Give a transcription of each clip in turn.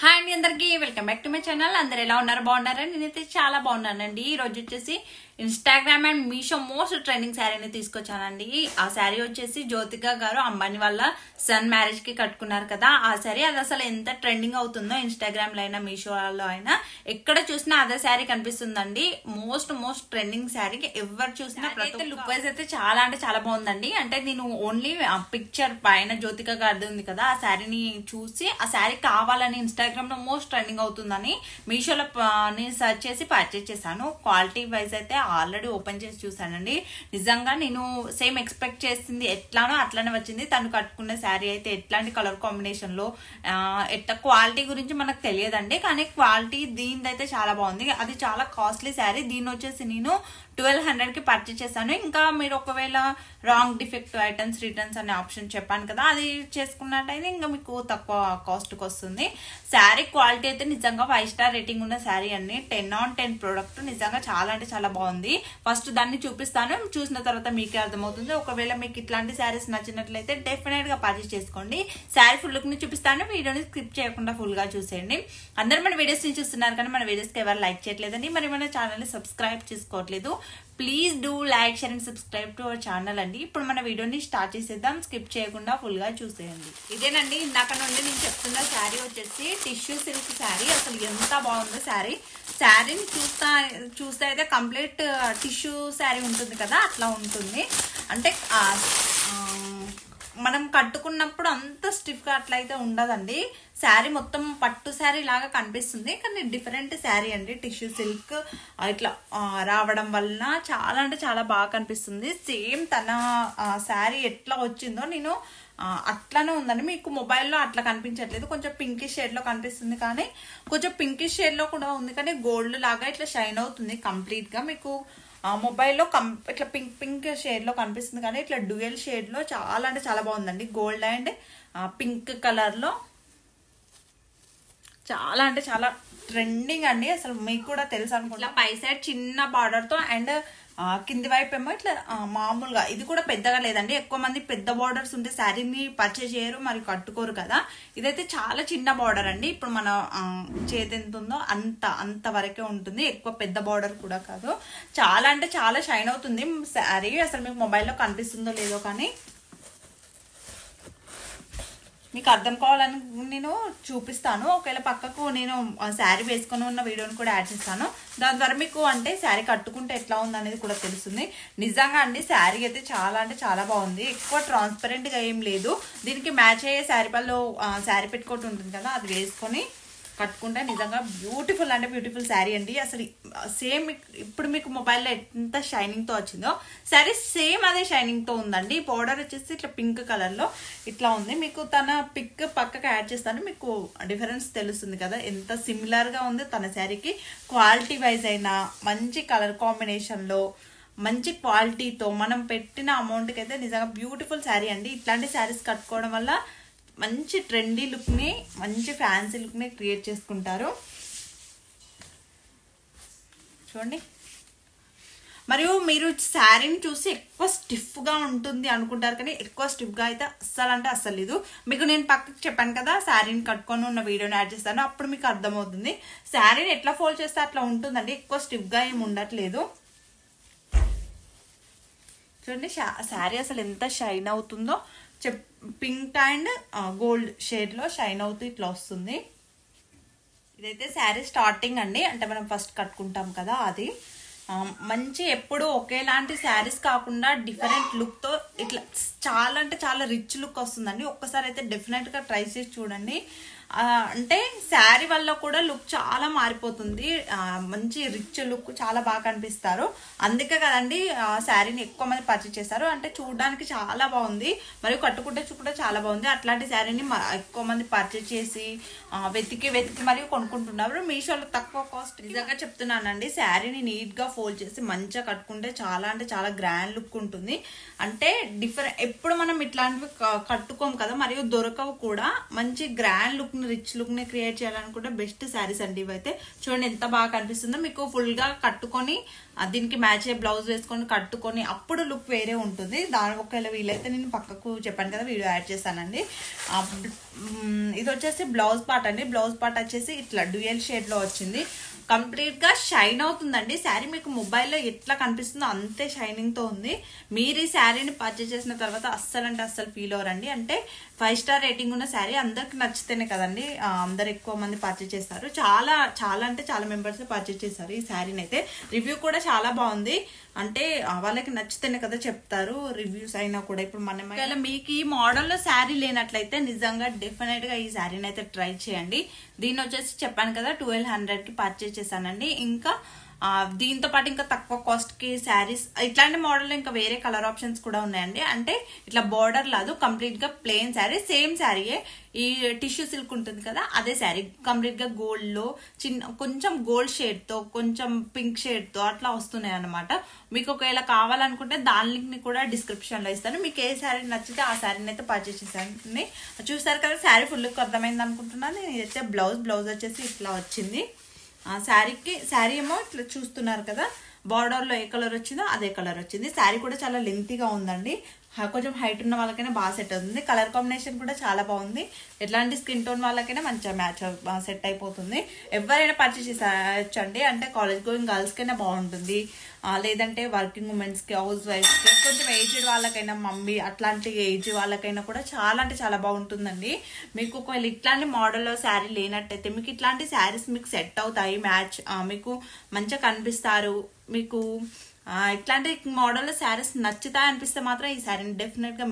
Hi అండి అందరికి welcome back to my channel. అందరు ఎలా ఉన్నారు? బాగున్నారా? నేనైతే చాలా బాగున్నానండి. ఈ రోజు వచ్చేసి Instagram and Meesho most trending శారీని తీసుకొచ్చానండి. ఆ శారీ వచ్చేసి జ్యోతిక గారు అంబానీ వాళ్ళ సన్ మ్యారేజ్ కి కట్టుకున్నారు కదా ఆ శారీ. అది అసలు ఎంత ట్రెండింగ్ అవుతుందో ఇన్స్టాగ్రామ్ లో అయినా మీషోలో అయినా ఎక్కడ చూసినా అదే శారీ కనిపిస్తుందండి. Most trending sari. ఎవరు చూసినా ప్రతి లుక్ వైజ్ అయితే చాలా అంటే చాలా బాగుందండి. అంటే నేను ఓన్లీ పిక్చర్ పైన జ్యోతిక గారిది ఉంది కదా ఆ శారీని చూసి ఆ శారీ కావాలని ఇన్స్టాగ్రామ్ లో మోస్ట్ ట్రెండింగ్ అవుతుందని మీషోలో నేను సెర్చ్ చేసి పర్చేస్ చేశాను. క్వాలిటీ వైజ్ అయితే ఆల్రెడీ ఓపెన్ చేసి చూసానండి. నిజంగా నేను సేమ్ ఎక్స్పెక్ట్ చేసింది ఎట్లానో అట్లానే వచ్చింది. తను కట్టుకున్న శారీ అయితే ఎట్లాంటి కలర్ కాంబినేషన్ లో ఎట్లా క్వాలిటీ గురించి మనకు తెలియదండి, కానీ క్వాలిటీ దీనిదైతే చాలా బాగుంది. అది చాలా కాస్ట్లీ శారీ. దీని వచ్చేసి నేను 1200 కి పర్చేస్ చేశాను. ఇంకా మీరు ఒకవేళ రాంగ్ డిఫెక్టివ్ ఐటమ్స్ రిటర్న్స్ అనే ఆప్షన్ చెప్పాను కదా అది చేసుకున్నట్టయితే ఇంకా మీకు తక్కువ కాస్ట్ కి వస్తుంది. శారీ క్వాలిటీ అయితే నిజంగా 5 స్టార్ రేటింగ్ ఉన్న శారీ అండి. 10/10 ప్రోడక్ట్ నిజంగా చాలా అంటే చాలా బాగుంది. ఫస్ట్ దాన్ని చూపిస్తాను, చూసిన తర్వాత మీకే అర్థమవుతుంది. ఒకవేళ మీకు ఇట్లాంటి శారీస్ నచ్చినట్లయితే డెఫినెట్ గా పర్చేస్ చేసుకోండి. శారీ ఫుల్ లుక్ ని చూపిస్తాను, వీడియోని స్కిప్ చేయకుండా ఫుల్ గా చూసేయండి. అందరూ మన వీడియోస్ ని చూస్తున్నారు కానీ మన వీడియోస్ కి ఎవరు లైక్ చేయట్లేదండి, మరి మన ఛానల్ ని సబ్స్క్రైబ్ చేసుకోవట్లేదు. Please do like share and subscribe to our channel అండి. ఇప్పుడు మన వీడియోని స్టార్ట్ చేసేద్దాం, స్కిప్ చేయకుండా ఫుల్ గా చూసేయండి. ఇదేనండి ఇందాక నుండి నేను చెప్తున్న శారీ వచ్చేసి టిష్యూ సిల్క్ శారీ. అసలు ఎంత బాగుందో శారీ. శారీని చూస్తే అయితే కంప్లీట్ టిష్యూ శారీ ఉంటుంది కదా అట్లా ఉంటుంది. అంటే మనం కట్టుకున్నప్పుడు అంత స్టిఫ్ గా అట్లయితే ఉండదండి. శారీ మొత్తం పట్టు శారీ లాగా కనిపిస్తుంది, కానీ డిఫరెంట్ శారీ అండి. టిష్యూ సిల్క్ ఇట్లా రావడం వలన చాలా అంటే చాలా బాగా కనిపిస్తుంది. సేమ్ తన శారీ ఎట్లా వచ్చిందో నేను అట్లానే ఉందండి. మీకు మొబైల్లో అట్లా కనిపించట్లేదు, కొంచెం పింకిష్ షేడ్ లో కనిపిస్తుంది, కానీ కొంచెం పింకిష్ షేడ్ లో కూడా ఉంది, కానీ గోల్డ్ లాగా ఇట్లా షైన్ అవుతుంది కంప్లీట్ గా. మీకు మొబైల్లో ఇట్లా పింక్ షేడ్ లో కనిపిస్తుంది, కానీ ఇట్లా డ్యూయల్ షేడ్ లో చాలా అంటే చాలా బాగుందండి. గోల్డ్ అండ్ పింక్ కలర్ లో చాలా అంటే చాలా ట్రెండింగ్ అండి. అసలు మీకు కూడా తెలుసు అనుకుంటా. పై సైడ్ చిన్న బార్డర్ తో అండ్ కింది వైపు ఏమో ఇట్లా మామూలుగా, ఇది కూడా పెద్దగా లేదండి. ఎక్కువ మంది పెద్ద బార్డర్స్ ఉంటే శారీని పర్చేజ్ చేయరు మరి కట్టుకోరు కదా. ఇదైతే చాలా చిన్న బార్డర్ అండి. ఇప్పుడు మన చేతి ఎంత ఉందో అంత వరకే ఉంటుంది, ఎక్కువ పెద్ద బార్డర్ కూడా కాదు. చాలా అంటే చాలా షైన్ అవుతుంది శారీ. అసలు మీకు మొబైల్లో కనిపిస్తుందో లేదో కానీ మీకు అర్థం కావాలని నేను చూపిస్తాను. ఒకవేళ పక్కకు నేను శారీ వేసుకొని ఉన్న వీడియోని కూడా యాడ్ చేస్తాను. దాని ద్వారా మీకు అంటే శారీ కట్టుకుంటే ఎట్లా ఉంది అనేది కూడా తెలుస్తుంది. నిజంగా అండి శారీ అయితే చాలా అంటే చాలా బాగుంది. ఎక్కువ ట్రాన్స్పరెంట్ గా ఏం లేదు. దీనికి మ్యాచ్ అయ్యే శారీ పళ్ళు శారీ పెట్టుకోవటం ఉంటుంది కదా అది వేసుకొని కట్టుకుంటే నిజంగా బ్యూటిఫుల్ అంటే బ్యూటిఫుల్ శారీ అండి. అసలు సేమ్ ఇప్పుడు మీకు మొబైల్లో ఎంత షైనింగ్ తో వచ్చిందో శారీ సేమ్ అదే షైనింగ్ తో ఉందండి. పౌడర్ వచ్చేసి ఇట్లా పింక్ కలర్ లో ఇట్లా ఉంది. మీకు తన పిక్ పక్కకు యాడ్ చేస్తాను, మీకు డిఫరెన్స్ తెలుస్తుంది కదా ఎంత సిమిలర్ గా ఉంది తన శారీకి. క్వాలిటీ వైజ్ అయినా మంచి కలర్ కాంబినేషన్ లో మంచి క్వాలిటీతో మనం పెట్టిన అమౌంట్ కి అయితే నిజంగా బ్యూటిఫుల్ శారీ అండి. ఇట్లాంటి శారీస్ కట్టుకోవడం వల్ల మంచి ట్రెండీ లుక్ ని మంచి ఫ్యాన్సీ లుక్ ని క్రియేట్ చేసుకుంటారు. చూడండి. మరియు మీరు శారీని చూసి ఎక్కువ స్టిఫ్ గా ఉంటుంది అనుకుంటారు, కానీ ఎక్కువ స్టిఫ్ గా అయితే అస్సలు అంటే అస్సలు లేదు. మీకు నేను పక్కకి చెప్పాను కదా శారీని కట్టుకొని ఉన్న వీడియోని యాడ్ చేస్తాను, అప్పుడు మీకు అర్థమవుతుంది. శారీని ఎట్లా ఫోల్డ్ చేస్తే అట్లా ఉంటుందండి, ఎక్కువ స్టిఫ్ గా ఏమి ఉండట్లేదు. చూడండి శారీ అసలు ఎంత షైన్ అవుతుందో. పింక్ అండ్ గోల్డ్ షేడ్ లో షైన్ అవుతూ ఇట్లా వస్తుంది. ఇదైతే శారీ స్టార్టింగ్ అండి, అంటే మనం ఫస్ట్ కట్టుకుంటాం కదా అది. మంచి ఎప్పుడు ఒకేలాంటి శారీస్ కాకుండా డిఫరెంట్ లుక్ తో ఇట్లా చాలా అంటే చాలా రిచ్ లుక్ వస్తుందండి. ఒక్కసారి అయితే డెఫినెట్ గా ట్రై చేసి చూడండి. అంటే శారీ వల్ల కూడా లుక్ చాలా మారిపోతుంది. మంచి రిచ్ లుక్ చాలా బాగా కనిపిస్తారు. అందుకే కదండి శారీని ఎక్కువ మంది పర్చేస్ చేస్తారు. అంటే చూడడానికి చాలా బాగుంది మరియు కట్టుకుంటే కూడా చాలా బాగుంది. అట్లాంటి శారీని ఎక్కువ మంది పర్చేస్ చేసి వెతికి మరియు కొనుక్కుంటున్నారు. మీషోలో తక్కువ కాస్ట్. నిజంగా చెప్తున్నానండి, శారీని నీట్ గా ఫోల్డ్ చేసి మంచిగా కట్టుకుంటే చాలా అంటే చాలా గ్రాండ్ లుక్ ఉంటుంది. అంటే ఎప్పుడు మనం ఇట్లాంటివి కట్టుకోము కదా, మరియు దొరకవు కూడా. మంచి గ్రాండ్ లుక్ రిచ్ లుక్ ని క్రియేట్ చేయాలనుకుంటే బెస్ట్ శారీస్ అండి ఇవైతే. చూడండి ఎంత బాగా కనిపిస్తుందో. మీకు ఫుల్ గా కట్టుకొని దీనికి మ్యాచ్ అయ్యే బ్లౌజ్ వేసుకొని కట్టుకొని అప్పుడు లుక్ వేరే ఉంటుంది. దాని ఒకవేళ వీలైతే నేను పక్కకు చెప్పాను కదా వీడియో యాడ్ చేస్తానండి. ఇది వచ్చేసి బ్లౌజ్ పార్ట్ అండి. బ్లౌజ్ పార్ట్ వచ్చేసి ఇట్లా డ్యూయల్ షేడ్ లో వచ్చింది. కంప్లీట్ గా షైన్ అవుతుందండి శారీ. మీకు మొబైల్లో ఎట్లా కనిపిస్తుందో అంతే షైనింగ్ తో ఉంది. మీరు ఈ శారీని పర్చేస్ చేసిన తర్వాత అస్సలు అంటే అస్సలు ఫీల్ అవ్వరండి. అంటే 5 స్టార్ రేటింగ్ ఉన్న శారీ అందరికి నచ్చితేనే కదండి అందరు ఎక్కువ మంది పర్చేస్ చేస్తారు. చాలా చాలా అంటే చాలా మెంబర్స్ పర్చేస్ చేస్తారు ఈ శారీని అయితే. రివ్యూ కూడా చాలా బాగుంది. అంటే వాళ్ళకి నచ్చితేనే కదా చెప్తారు రివ్యూస్ అయినా కూడా. ఇప్పుడు మనం మీకు ఈ మోడల్లో శారీ లేనట్లయితే నిజంగా డెఫినెట్ గా ఈ శారీని అయితే ట్రై చేయండి. దీన్ని వచ్చేసి చెప్పాను కదా 1200 కి పర్చేస్ చేశానండి. ఇంకా దీంతో పాటు ఇంకా తక్కువ కాస్ట్ కి శారీస్ ఇట్లాంటి మోడల్ ఇంకా వేరే కలర్ ఆప్షన్స్ కూడా ఉన్నాయండి. అంటే ఇట్లా బార్డర్ లాదు కంప్లీట్ గా ప్లెయిన్ శారీ, సేమ్ శారీయే. ఈ టిష్యూ సిల్క్ ఉంటుంది కదా అదే శారీ కంప్లీట్ గా గోల్డ్ లో కొంచెం గోల్డ్ షేడ్ తో కొంచెం పింక్ షేడ్ తో అట్లా వస్తున్నాయి అనమాట. మీకు ఒకవేళ కావాలనుకుంటే దాని లింక్ ని కూడా డిస్క్రిప్షన్ లో ఇస్తాను. మీకు ఏ శారీ నచ్చితే ఆ శారీని అయితే పర్చేస్ చేశాను. చూసారు కదా శారీ ఫుల్ అర్థమైంది అనుకుంటున్నాను. నేను అయితే బ్లౌజ్ వచ్చేసి ఇట్లా వచ్చింది. శారీ ఏమో ఇట్లా చూస్తున్నారు కదా బార్డర్ లో ఏ కలర్ వచ్చిందో అదే కలర్ వచ్చింది. శారీ కూడా చాలా లెంతీగా ఉందండి. కొంచెం హైట్ ఉన్న వాళ్ళకైనా బాగా సెట్ అవుతుంది. కలర్ కాంబినేషన్ కూడా చాలా బాగుంది. ఎట్లాంటి స్కిన్ టోన్ వాళ్ళకైనా మంచిగా మ్యాచ్ సెట్ అయిపోతుంది. ఎవరైనా పర్చేస్ చేసేయచ్చండి. అంటే కాలేజ్ గోయింగ్ గర్ల్స్ కైనా బాగుంటుంది, లేదంటే వర్కింగ్ ఉమెన్స్ కి, హౌస్ వైఫ్ కి, కొంచెం ఏజ్డ్ వాళ్ళకైనా మమ్మీ అట్లాంటి ఏజ్ వాళ్ళకైనా కూడా చాలా అంటే చాలా బాగుంటుందండి. మీకు ఒకవేళ ఇట్లాంటి మోడల్లో శారీ లేనట్టయితే మీకు ఇట్లాంటి శారీస్ మీకు సెట్ అవుతాయి, మ్యాచ్ మీకు మంచిగా కనిపిస్తారు. మీకు ఇట్లాంటి మోడల్ శారీస్ నచ్చుతాయి అనిపిస్తే మాత్రం ఈ శారీని డెఫినెట్ గా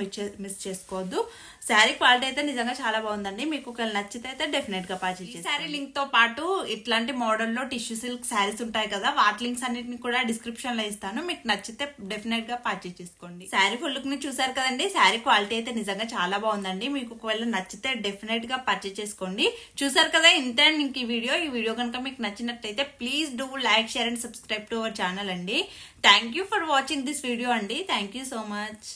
మిస్ చేసుకోవద్దు. శారీ క్వాలిటీ అయితే నిజంగా చాలా బాగుందండి. మీకు ఒకవేళ నచ్చితే అయితే డెఫినెట్ గా పర్చేస్ చేయండి. శారీ లింక్ తో పాటు ఇట్లాంటి మోడల్లో టిష్యూ సిల్క్ శారీస్ ఉంటాయి కదా వాటి లింక్స్ అన్నిటిని కూడా డిస్క్రిప్షన్ లో ఇస్తాను. మీకు నచ్చితే డెఫినెట్ గా పర్చేస్ చేసుకోండి. శారీ ఫుల్ లుక్ ని చూసారు కదండి. శారీ క్వాలిటీ అయితే నిజంగా చాలా బాగుందండి. మీకు ఒకవేళ నచ్చితే డెఫినెట్ గా పర్చేస్ చేసుకోండి. చూసారు కదా ఇంతే ఇంక ఈ వీడియో కనుక మీకు నచ్చినట్లయితే please do like, share and subscribe to our channel అండి. Thank you for watching this video అండి. Thank you so much.